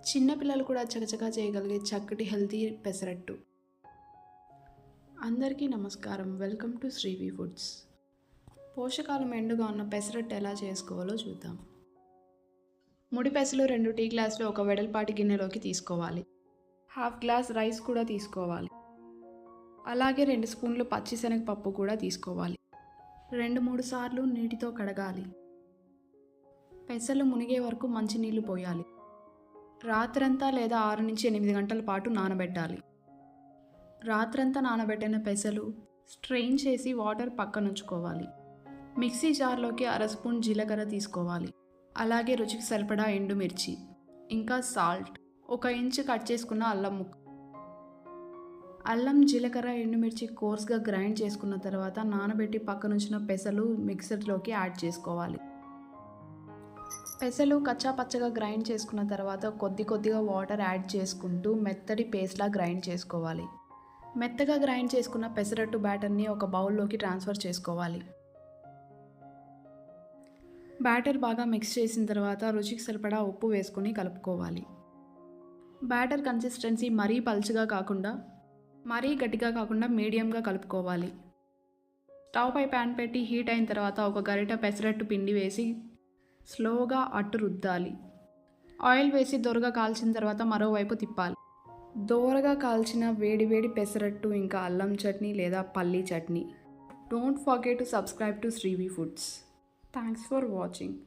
చిన్న పిల్లలు కూడా చకచకా చేయగలిగే చక్కటి హెల్తీ పెసరట్టు. అందరికీ నమస్కారం. Welcome to Srivi foods. పోషకాలు మెండుగా ఉన్న పెసరట్టు ఎలా చేసుకోవాలో చూద్దాం. ముడి పెసలు 2 టీ గ్లాసులు ఒక వెడల్పాటి గిన్నెలోకి తీసుకోవాలి. హాఫ్ గ్లాస్ రైస్ కూడా తీసుకోవాలి. అలాగే 2 స్పూన్లు పచ్చిశనగపప్పు కూడా తీసుకోవాలి. 2-3 సార్లు నీటితో కడగాలి. పెసలు మునిగే వరకు మంచినీళ్లు పోయాలి. రాత్రంతా లేదా 6 నుంచి 8 గంటల పాటు నానబెట్టాలి. రాత్రంతా నానబెట్టిన పెసలు స్ట్రెయిన్ చేసి వాటర్ పక్కనుంచుకోవాలి. మిక్సీ జార్లోకి 1/2 స్పూన్ జీలకర్ర తీసుకోవాలి. అలాగే రుచికి సరిపడా ఎండుమిర్చి, ఇంకా సాల్ట్, 1 ఇంచు కట్ చేసుకున్న అల్లం ముక్క. అల్లం, జీలకర్ర, ఎండుమిర్చి కోర్స్గా గ్రైండ్ చేసుకున్న తర్వాత నానబెట్టి పక్కనుంచిన పెసలు మిక్సర్లోకి యాడ్ చేసుకోవాలి. పెసలు కచ్చా పచ్చగా గ్రైండ్ చేసుకున్న తర్వాత కొద్దిగా వాటర్ యాడ్ చేసుకుంటూ మెత్తటి పేస్ట్లా గ్రైండ్ చేసుకోవాలి. మెత్తగా గ్రైండ్ చేసుకున్న పెసరట్టు బ్యాటర్ని ఒక బౌల్లోకి ట్రాన్స్ఫర్ చేసుకోవాలి. బ్యాటర్ బాగా మిక్స్ చేసిన తర్వాత రుచికి సరిపడా ఉప్పు వేసుకొని కలుపుకోవాలి. బ్యాటర్ కన్సిస్టెన్సీ మరీ పల్చగా కాకుండా మరీ గట్టిగా కాకుండా మీడియంగా కలుపుకోవాలి. స్టవ్ పై ప్యాన్ పెట్టి హీట్ అయిన తర్వాత ఒక గరిట పెసరట్టు పిండి వేసి స్లోగా అట్టు రుద్దాలి. ఆయిల్ వేసి దోరగా కాల్చిన తర్వాత మరోవైపు తిప్పాలి. దోరగా కాల్చిన వేడి పెసరట్టు ఇంకా అల్లం చట్నీ లేదా పల్లీ chutney. Don't forget to subscribe to Srivi foods. Thanks for watching.